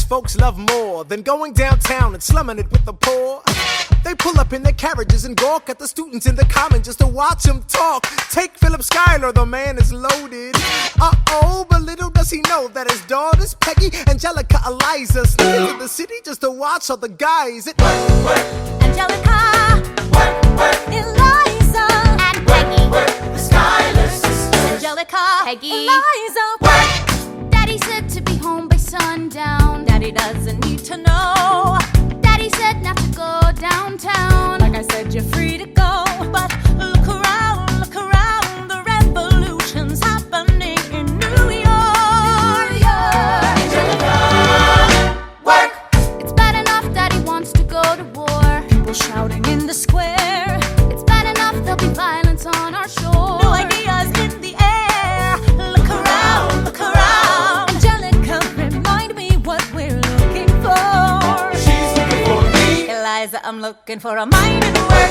folks love more than going downtown and slumming it with the poor. They pull up in their carriages and gawk at the students in the common just to watch them talk. Take Philip Schuyler, the man is loaded. Uh-oh, but little does he know that his daughters, Peggy, Angelica, Eliza, sneak into the city just to watch all the guys. Angelica, Eliza, and Peggy, the Schuyler sisters. Angelica, Peggy, Eliza, Daddy said to be home by sundown. Daddy doesn't need to know. Daddy said not to go downtown. Like I said, you're free to go. But look around, the revolution's happening in New York. Angelica, work. It's bad enough Daddy wants to go to war. People shouting in the square. It's bad enough there'll be violence on our shore. No ideas in the air. Look around, Angelica, remind me what we're looking for. She's looking for me. Eliza, I'm looking for a mind at work.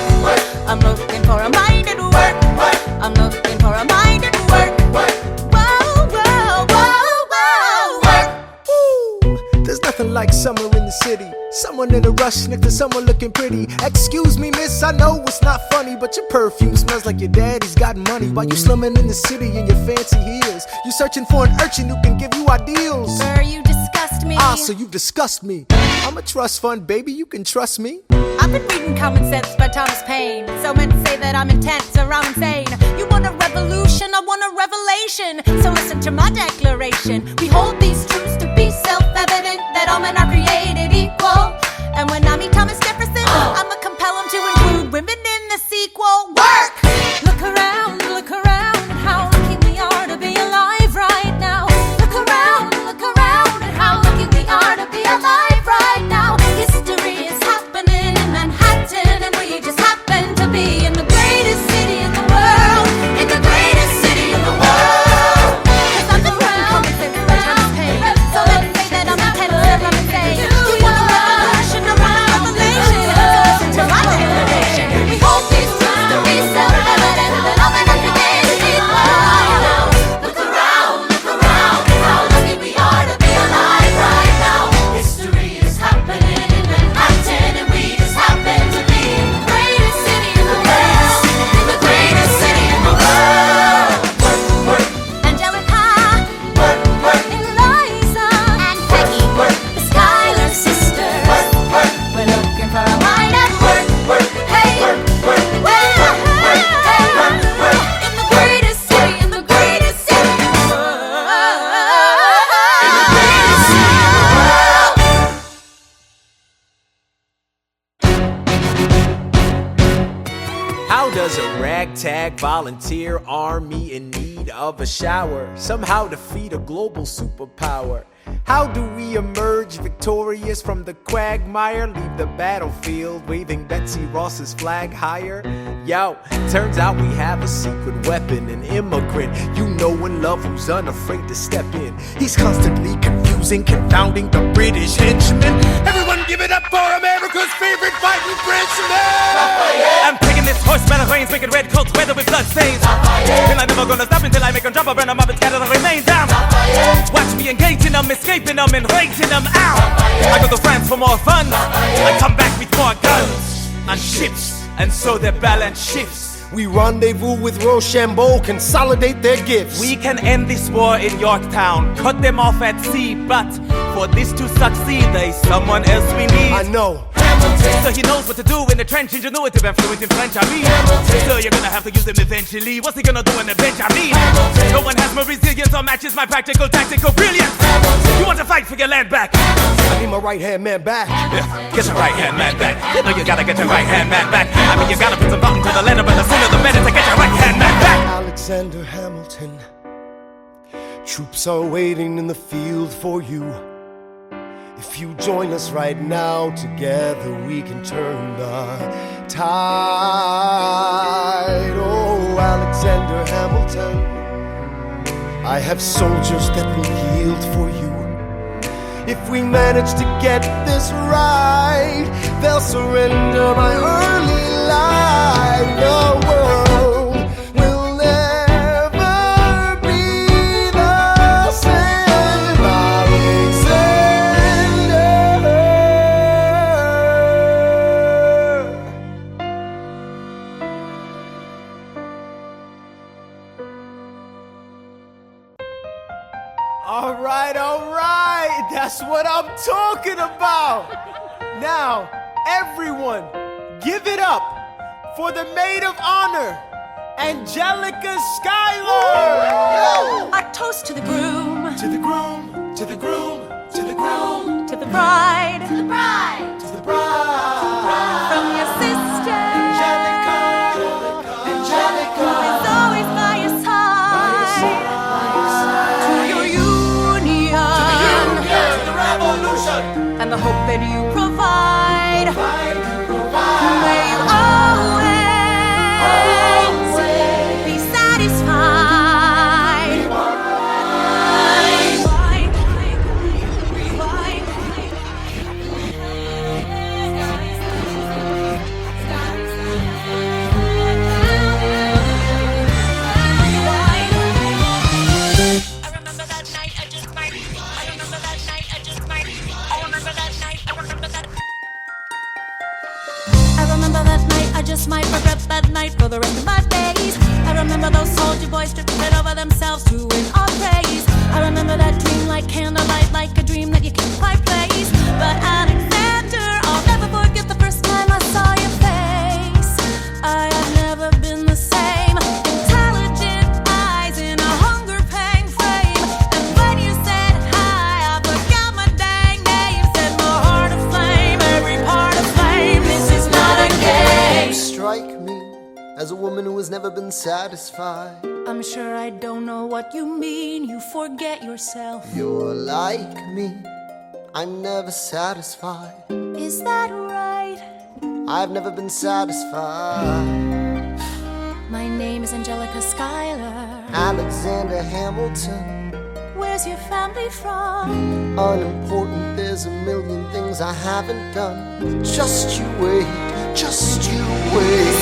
I'm looking for a mind at work. I'm looking for a mind at work. Whoa, whoa, whoa, whoa. Work. Ooh, there's nothing like summer in the city. Someone in a rush next to someone looking pretty. Excuse me, miss, I know it's not funny, but your perfume smells like your daddy's got money. While you slumming in the city in your fancy heels, you searching for an urchin who can give you ideals. Sir, you disgust me. Ah, so you disgust me. I'm a trust fund, baby, you can trust me. I've been reading Common Sense by Thomas Paine. So men say that I'm intense or I'm insane. You want a revolution, I want a revelation. So listen to my declaration. We hold these truths to be self-evident, that all men are created equal. And when I meet Thomas Jefferson, I'ma compel him to include women in the sequel. Work! Look around at how lucky we are to be alive right now. Look around at how lucky we are to be alive right now. History is happening in Manhattan, and we just happen to be in the greatest city in the world. In the greatest city in the world. 'Cause I'm around, so let's say that I'm intense and I'm insane. You want a revolution, I want a revelation. Listen to my declaration. We hold these truths to be self-evident, that all men are created equal. Look around at how lucky we are to be alive right now. History is happening in Manhattan, and we just happen to be in the greatest city in the world. In the greatest city in the world. Work, Angelica, work, Eliza, and Peggy, the Schuyler sisters. We're looking for a mind at work. Hey, in the greatest city, in the greatest city in the world. How does a ragtag volunteer army in need of a shower somehow defeat a global superpower? How do we emerge victorious from the quagmire? Leave the battlefield waving Betsy Ross's flag higher? Yo, turns out we have a secret weapon, an immigrant you know and love who's unafraid to step in. He's constantly confusing, confounding the British henchmen. Everyone give it up for America's favorite fighting Frenchman! I'm taking this horseman of reigns, making red coats weather with blood stains. Then I'm never gonna stop until I make them drop, I burn them up and scatter the remains down. Watch me engaging them, escaping them, and raising them out. I go to France for more fun, I come back with more guns and ships, and so their balance shifts. We rendezvous with Rochambeau, consolidate their gifts. We can end this war in Yorktown, cut them off at sea, but for this to succeed, there's someone else we need. I know. So he knows what to do in the trench, ingenuitive and fluent in French, I mean. So you're gonna have to use him eventually. What's he gonna do on the bench, I mean? No one has more resilience or matches my practical tactical brilliance. You want to fight for your land back? I need my right-hand man back. Yeah, get your right-hand man back. You know you gotta get your right-hand man back. I mean, you gotta put some thought into the letter, but the sooner the better to get your right-hand man back. Alexander Hamilton, troops are waiting in the field for you. If you join us right now, together we can turn the tide. Oh, Alexander Hamilton, I have soldiers that will yield for you. If we manage to get this right, they'll surrender my early life. The world will never be the same. Alexander All right, that's what I'm talking about. Now, everyone, give it up for the maid of honor, Angelica Schuyler. A toast to the groom, To the groom, to the groom, to the groom, to the bride, To the bride. to the bride. from your sister, Angelica, Angelica. who's always by your side, to your union, To the revolution. and the hope that you provide. May you always be satisfied. I remember that night, I just might. I remember that night, I just might. I remember that night, I remember that. I remember that night, I just might regret that night for the rest of my days. I remember those soldier boys tripping over themselves to win our praise. I remember that dream like candlelight, like a dream that you can't quite place. But Alexander, I'll never forget the first time I saw your face. I have never been the same. Intelligent eyes in a hunger pang frame. And when you said hi, I forgot my dang name. Set my heart aflame, every part aflame. This is not a game. You strike me as a woman who has never been satisfied. I'm sure I don't know what you mean. You forget yourself. You're like me, I'm never satisfied. Is that right? I've never been satisfied. My name is Angelica Schuyler. Alexander Hamilton, Where's your family from? unimportant, there's a million things I haven't done. Just you wait, just you wait.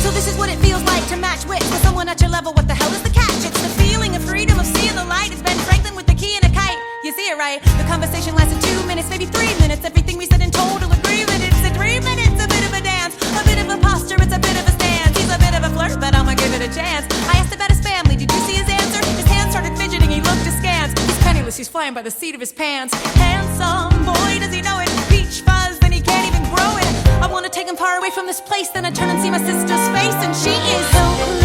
So this is what it feels like to match wits with someone at your level. What the hell is the catch? It's the feeling of freedom, of seeing the light. It's Ben Franklin with the key and a kite. You see it right? The conversation lasted 2 minutes, maybe 3 minutes. Everything we said in total agreement. It's a 3 minutes, a bit of a dance, a bit of a posture, it's a bit of a stance. He's a bit of a flirt, but I'ma give it a chance. I asked about his family, did you see his answer? His hands started fidgeting, he looked askance. He's penniless, he's flying by the seat of his pants. Handsome boy, does he know it? Peach fuzz, then he can't even grow it. I wanna take him far away from this place. Then I turn and see my sister's face, and she is helpless.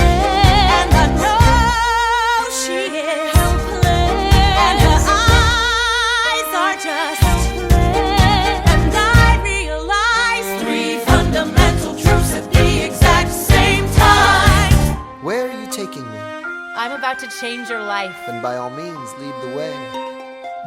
And I know she is helpless. And her eyes are just helpless. And I realize 3 fundamental truths at the exact same time. Where are you taking me? I'm about to change your life. Then by all means, lead the way.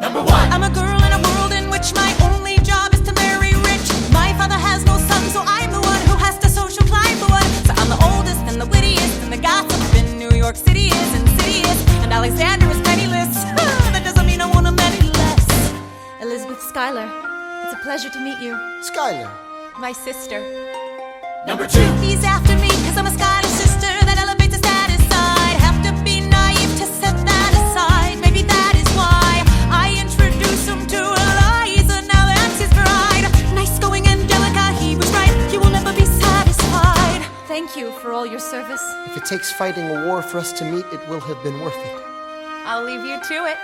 Number 1. I'm a girl in a world in which my only job is to marry rich. My father has no son, so I'm the one who has to social climb the one. So I'm the oldest and the wittiest, and the gossip in New York City is insidious. And Alexander is penniless. That doesn't mean I want him any less. Elizabeth Schuyler, it's a pleasure to meet you. Schuyler, My sister. Number 2. He's after me, cause I'm a Scottish sister that elevates a status side. Have to be naive to set that aside. Maybe that is why I introduce him to Eliza. Now that's his bride. Nice going, Angelica, he was right. You will never be satisfied. Thank you for all your service. if it takes fighting a war for us to meet, it will have been worth it. I'll leave you to it.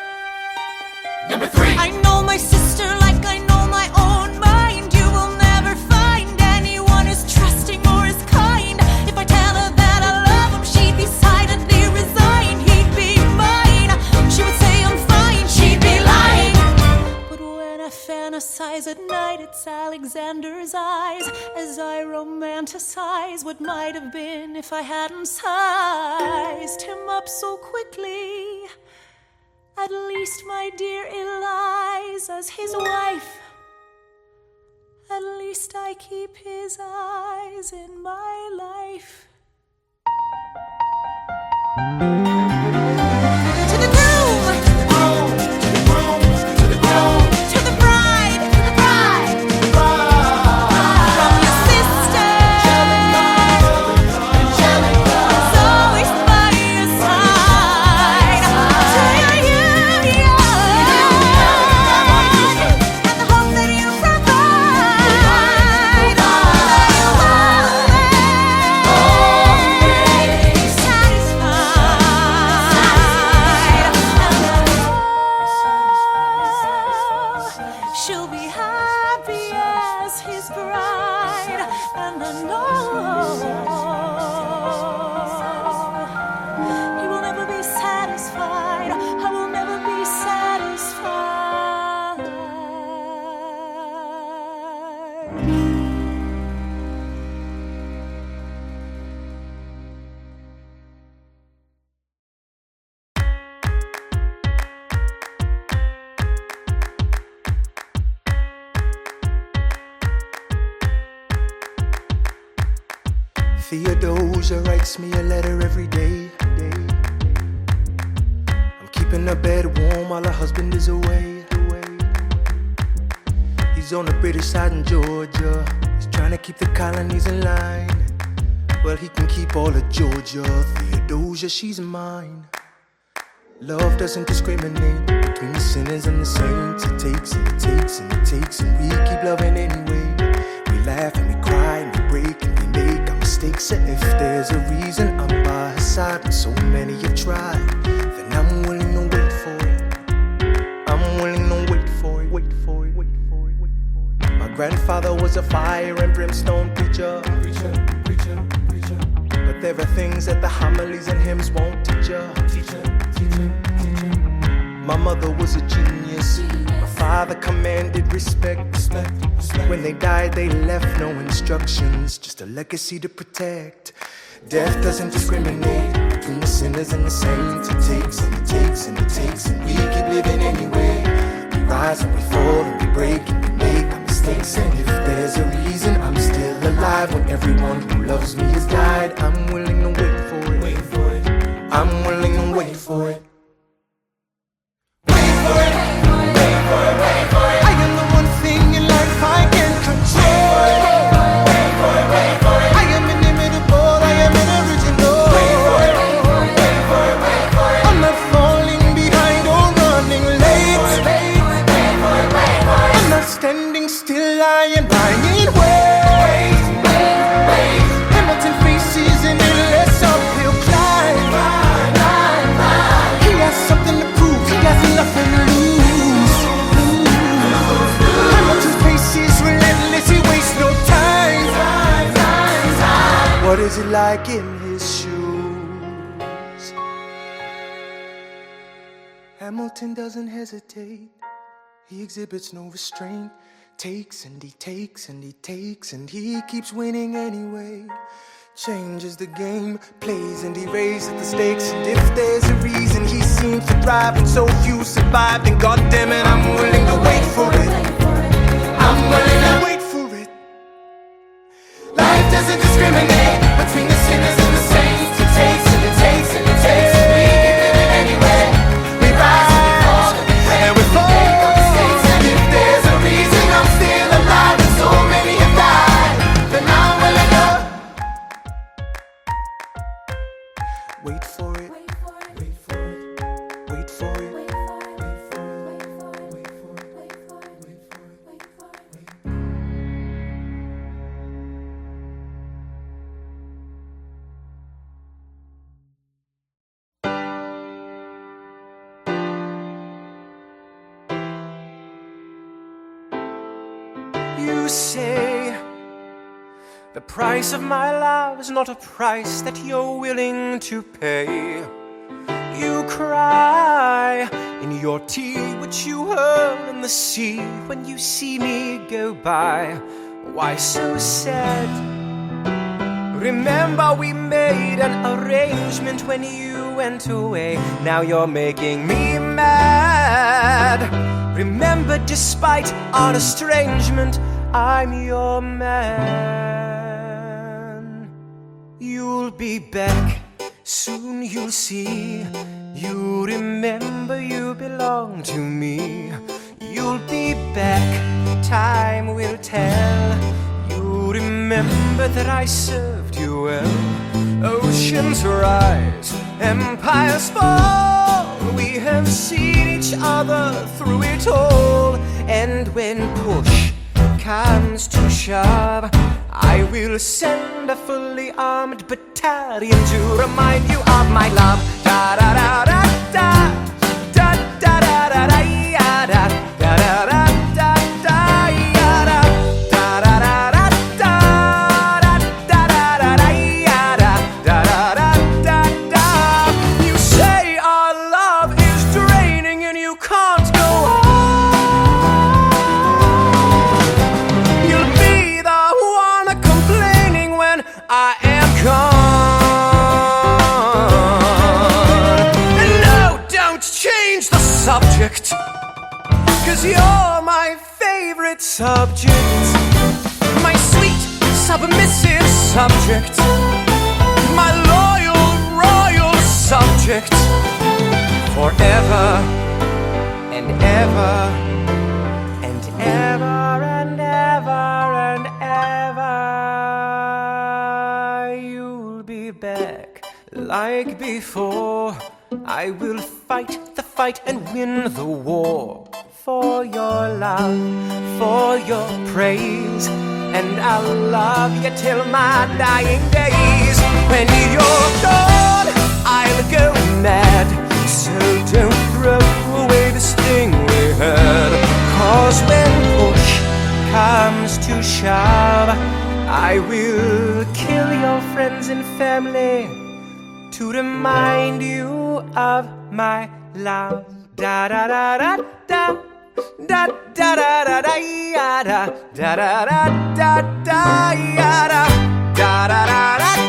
Number 3. I know my sister like I know my own mind. You will never find anyone as trusting or as kind. If I tell her that I love him, she'd be silently resigned. He'd be mine. She would say I'm fine. She'd be lying. But when I fantasize at night, it's Alexander's eyes as I romanticize what might have been if I hadn't sized him up so quickly. At least, my dear Eliza's his wife. At least I keep his eyes in my life. To the groom, To the groom, to the groom, to the bride, from your sister, who's always by your side. To your union, and the hope that you provide. May you always be satisfied. Theodosia writes me a letter every day. I'm keeping her bed warm while her husband is away. He's on the British side in Georgia. He's trying to keep the colonies in line. Well, he can keep all of Georgia. Theodosia, she's mine. Love doesn't discriminate between the sinners and the saints. It takes and it takes and it takes, and we keep loving anyway. We laugh and we cry and we break and we make our mistakes. And if there's a reason I'm by her side when so many have tried, then I'm willing to wait for it. I'm willing to wait for it, wait for it, wait for it, wait for it. My grandfather was a fire and brimstone preacher. But there are things that the homilies and hymns won't teach ya. My mother was a genius. My father commanded respect. When they died, they left no instructions, just a legacy to protect. Death doesn't discriminate between the sinners and the saints. It takes and it takes and it takes, and we keep living anyway. We rise and we fall and we break and we make our mistakes. And if there's a reason I'm still alive when everyone who loves me has died, I'm willing to wait for it. Wait for it. I'm willing to wait for it. Wait for it. Wait for it. Wait for it. I am the one thing in life I can control. Wait for it. Wait for it. I am inimitable. I am an original. Wait for it. Wait for it. Wait for it. I'm not falling behind or running late. Wait for it. Wait for it. Wait for it. I'm not standing still. I am lying. Wait. Wait. Hamilton faces an endless uphill climb. He has something to prove. He has nothing to lose. Hamilton's pace is relentless. He wastes no time. What is it like in his shoes? Hamilton doesn't hesitate. He exhibits no restraint. Takes and he takes and he takes, and he keeps winning anyway. Changes the game, plays and he raises the stakes. And if there's a reason he seems to thrive and so few survive, then goddammit, I'm willing to wait for it. I'm willing to wait for it. Life doesn't discriminate between the sinners and the saints. It takes and it takes and it takes, and we keep living anyway. We rise and we fall and we pray and we make our mistakes. And if there's a reason I'm still alive and so many have died, then I'm willing to wait for it. Wait for it. Wait for it. Wait for it. Wait for it. Wait for it. Wait for it. Wait for it. Wait for it. Wait for it. You say the price of my love is not a price that you're willing to pay. You cry in your tea, which you hurl in the sea when you see me go by. Why so sad? Remember we made an arrangement when you went away. Now you're making me mad. Remember, despite our estrangement, I'm your man. You'll be back, soon you'll see. You remember you belong to me. You'll be back, time will tell. You remember that I served you well. Oceans rise, empires fall. We have seen each other through it all. And when push comes to shove, I will send a fully armed battalion to remind you of my love. Da da da da da da da da da da da da da da da da You say our love is draining and you can't go on. You'll be the one complaining when I am gone. And no, don't change the subject, 'cause you're my favorite subject, my sweet submissive subject. subject forever and ever and ever and ever and ever. You'll be back like before. I will fight the fight and win the war for your love, for your praise, and I'll love you till my dying days. When you're gone, I'll go mad, so don't throw away this thing we had. 'Cause when push comes to shove, I will kill your friends and family to remind you of my love. Da da da da da da da da da da da da da da da da da da da da.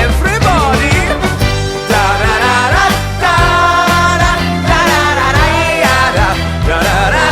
Everybody. Da da da da da da da da da da da da da.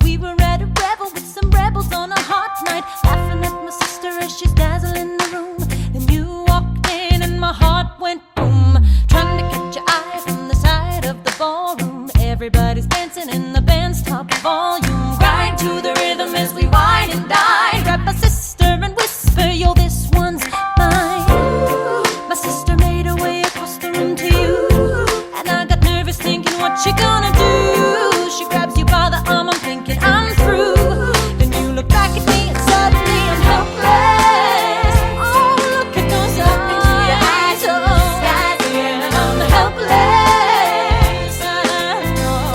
We were at a revel with some rebels on a hot night, laughing at my sister as she's dazzling the room. Then you walked in and my heart went boom, trying to catch your eye from the side of the ballroom. Everybody's dancing and the band's top volume. Grind to the rhythm as we wine and dine. Grab my sister and whisper, yo, this one's mine. My sister made her way across the room to you, and I got nervous thinking, what you gonna do? She grabs you by the arm, I'm thinking I'm through. Then you look back at me and suddenly I'm helpless. Oh, look at those eyes, oh, yeah, I'm helpless.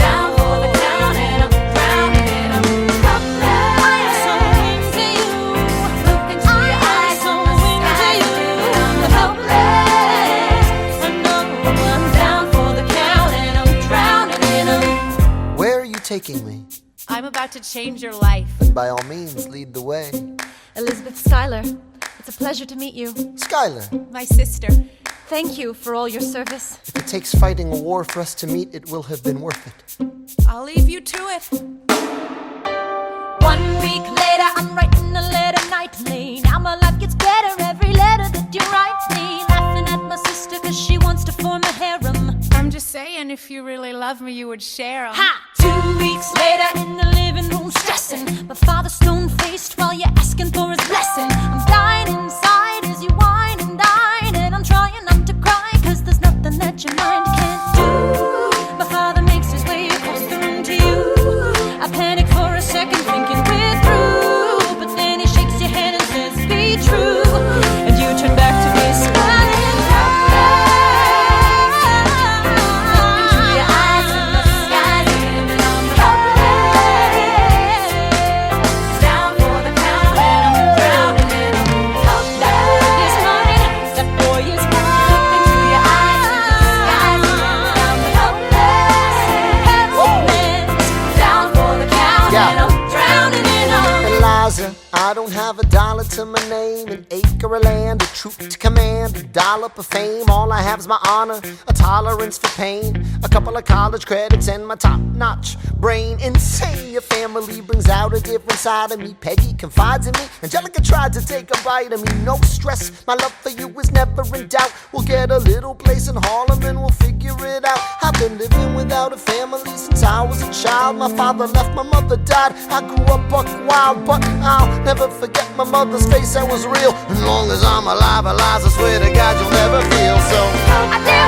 Down for the count and I'm drowning and I'm helpless. I am so into you. Look into your eyes, so into you. I'm helpless. I know I'm down for the count and I'm drowning and I'm. Where are you taking me? I'm about to change your life. Then by all means, lead the way. Elizabeth Schuyler, it's a pleasure to meet you. Skylar, My sister. Thank you for all your service. if it takes fighting a war for us to meet, it will have been worth it. I'll leave you to it. 1 week later, I'm writing a letter nightly. Now my life gets better every letter that you write me. Laughing at my sister 'cause she wants to form a harem. I'm just saying, if you really love me, you would share 'em. Ha! 2 weeks later, in the living room stressing. My father's stone-faced while you're asking for his blessing. I'm dying inside as you whine and dine, and I'm trying not to cry 'cause there's nothing that your mind can't do. My father makes his way across the room to you. I panic for a second thinking we're through, but then he shakes your hand and says be true, and you turn back to me smiling. I don't have a dollar to my name, an acre of land, a troop to command, a dollop of fame. All I have is my honor, a tolerance for pain, a couple of college credits and my top-notch brain. Insane, your family brings out a different side of me. Peggy confides in me, Angelica tried to take a bite of me. No stress, my love for you is never in doubt. We'll get a little place in Harlem and we'll figure it out. I've been living without a family since I was a child. My father left, my mother died. I grew up buck wild, but I'll never forget my mother's face, that was real. As long as I'm alive, Eliza, swear to God you'll never feel so. I do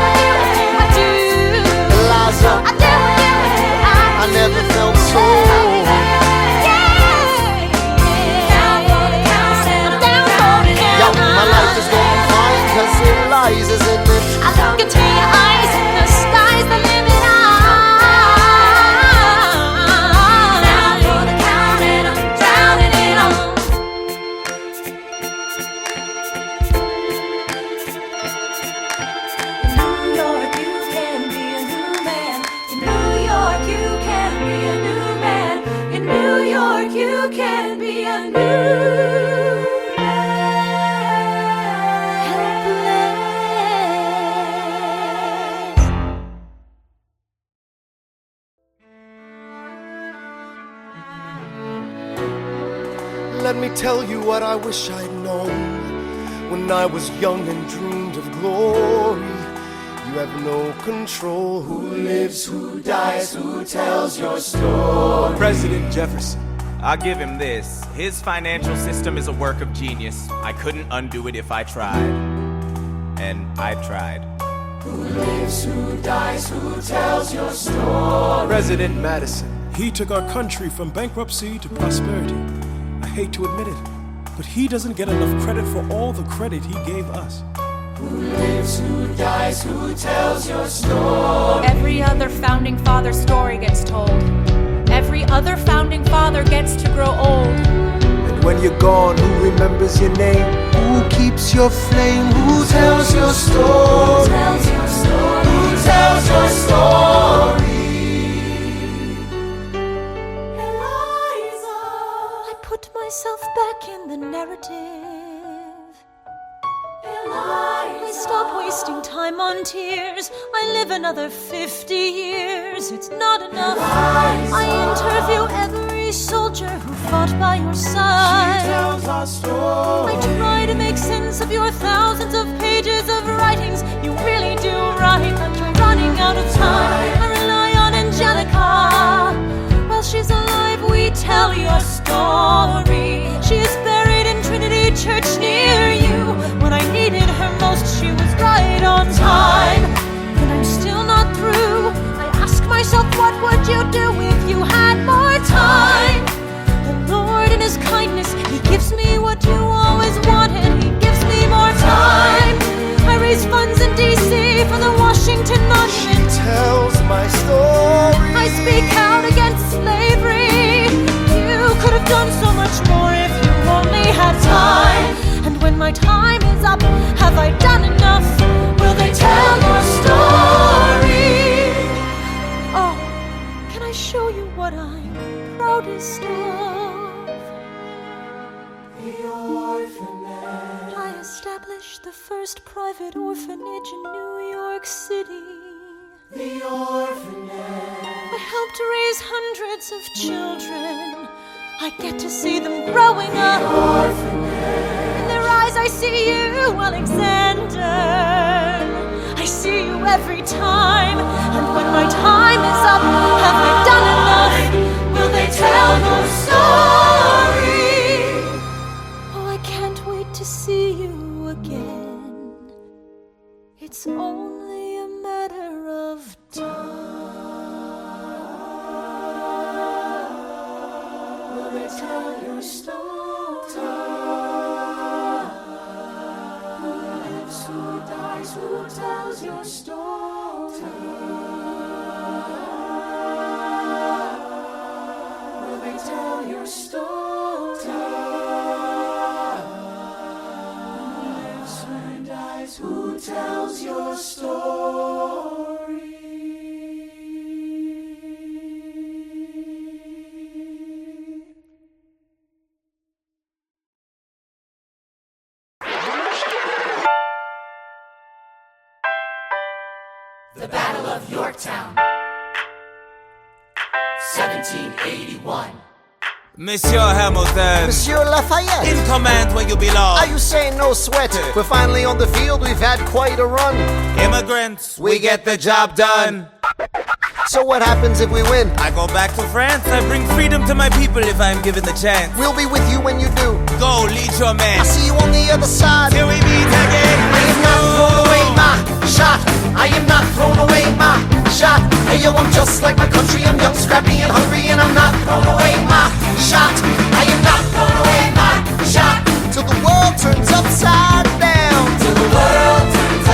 what you do. Eliza, I do what you do. I never felt so. Down for the count and I'm rises and then I look into your eyes and the sky's the limit. Now for the count and I'm drowning it all. In New York you can be a new man. In New York you can be a new man. In New York you can be a new Let me tell you what I wish I'd known when I was young and dreamed of glory. You have no control. Who lives, who dies, who tells your story? President Jefferson. I'll give him this. His financial system is a work of genius. I couldn't undo it if I tried. And I tried. Who lives, who dies, who tells your story? President Madison. He took our country from bankruptcy to prosperity. I hate to admit it, but he doesn't get enough credit for all the credit he gave us. Who lives, who dies, who tells your story? Every other founding father story gets told. Every other founding father gets to grow old. And when you're gone, who remembers your name? Who keeps your flame? Who tells your story? Who tells your story? Who tells your story? I put myself back in the narrative. I stop wasting time on tears. I live another 50 years. It's not enough. I interview every soldier who fought by your side. She tells our story. I try to make sense of your thousands of pages of writings. You really do right, but you're running out of time. I rely on Angelica. While she's alive, we tell your story. She is buried in Trinity Church near you. When I needed her most, she was right on time. And I'm still not through. I ask myself, what would you do if you had more time? The Lord in His kindness, He gives me what you always wanted. He gives me more time. I raise funds in D.C. for the Washington Monument. She tells my story. I speak out against slavery. You could have done so much more if you only had time. And when my time is up, have I done enough? Will they tell your story? Oh, can I show you what I'm proudest of? The orphanage. I established the first private orphanage in New York City. The orphanage. I helped raise hundreds of children. I get to see them growing up. In their eyes I see you, Alexander. I see you every time. And when my time is up, have I done enough? Will they tell your story? Oh, I can't wait to see you again. It's only a matter of time. Will they tell your story? Who lives, who dies, who tells your story? Will they tell your story? Who lives, who dies, who tells your story? The Battle of Yorktown, 1781. Monsieur Hamilton, Monsieur Lafayette. in command where you belong. Are you saying no sweat? We're finally on the field, we've had quite a run. Immigrants, we get the job done. So what happens if we win? I go back to France, I bring freedom to my people if I'm given the chance. We'll be with you when you do. Go, lead your men. I'll see you on the other side. Till we meet again. I am not thrown away my shot. I am not thrown away my shot. Hey yo, I'm just like my country. I'm young, scrappy, and hungry, and I'm not thrown away my shot. I am not thrown away my shot. Till the world turns upside down. Till the world turns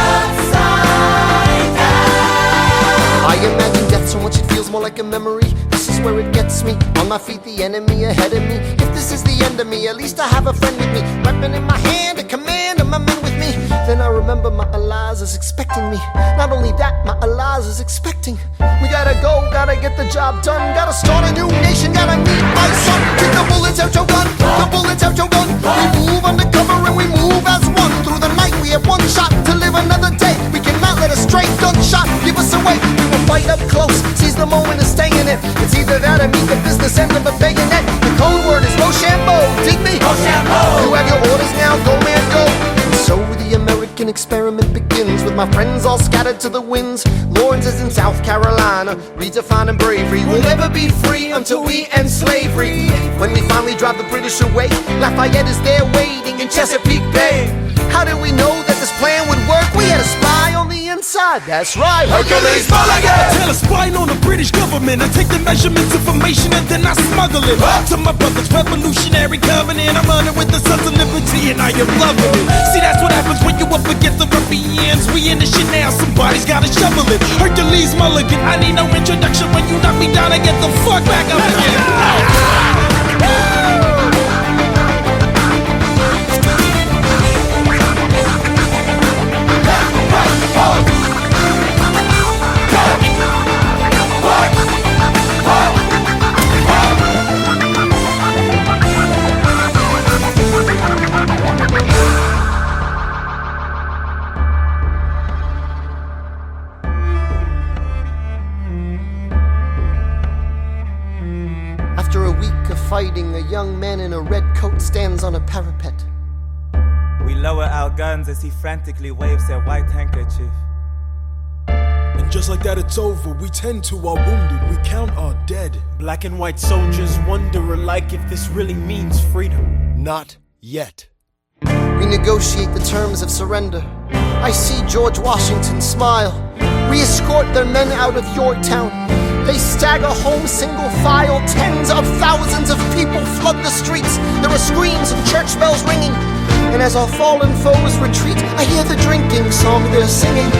like a memory. This is where it gets me. On my feet, the enemy ahead of me. If this is the end of me, at least I have a friend with me. Weapon in my hand, a command of my men with me. Then I remember my Eliza is expecting me. Not only that, my Eliza is expecting. We gotta go, gotta get the job done. Gotta start a new nation, gotta meet my son. Take the bullets out your gun, the bullets out your gun. We move undercover and we move as one. Through the night we have one shot to live another day. We cannot let a stray gunshot give us away. We will fight up close, seize the moment and stay in it. It's either that or meet the business end of a bayonet. The code word is Rochambeau, dig me? Rochambeau. You have your orders now, go man go. So the American experiment begins with my friends all scattered to the winds. Lawrence is in South Carolina, redefining bravery. We'll never be free until we end slavery. When we finally drive the British away, Lafayette is there waiting in Chesapeake Bay. How did we know that this plan would work? We had a spy on the inside, that's right, Hercules Mulligan! Tell a spy on the British government. I take the measurements, information, and then I smuggle it to my brother's revolutionary covenant. I'm running with the Sons of Liberty and I am loving it. See, that's what happens when you up against the ruffians. We in the shit now, somebody's gotta shovel it. Hercules Mulligan, I need no introduction. When you knock me down, I get the fuck back up again. After a week of fighting, a young man in a red coat stands on a parapet. We lower our guns as he frantically waves their white handkerchief. And just like that, it's over. We tend to our wounded, we count our dead. Black and white soldiers wonder alike if this really means freedom. Not yet. We negotiate the terms of surrender. I see George Washington smile. We escort their men out of Yorktown. They stagger home single file. Tens of thousands of people flood the streets. There are screams and church bells ringing. And as our fallen foes retreat, I hear the drinking song they're singing.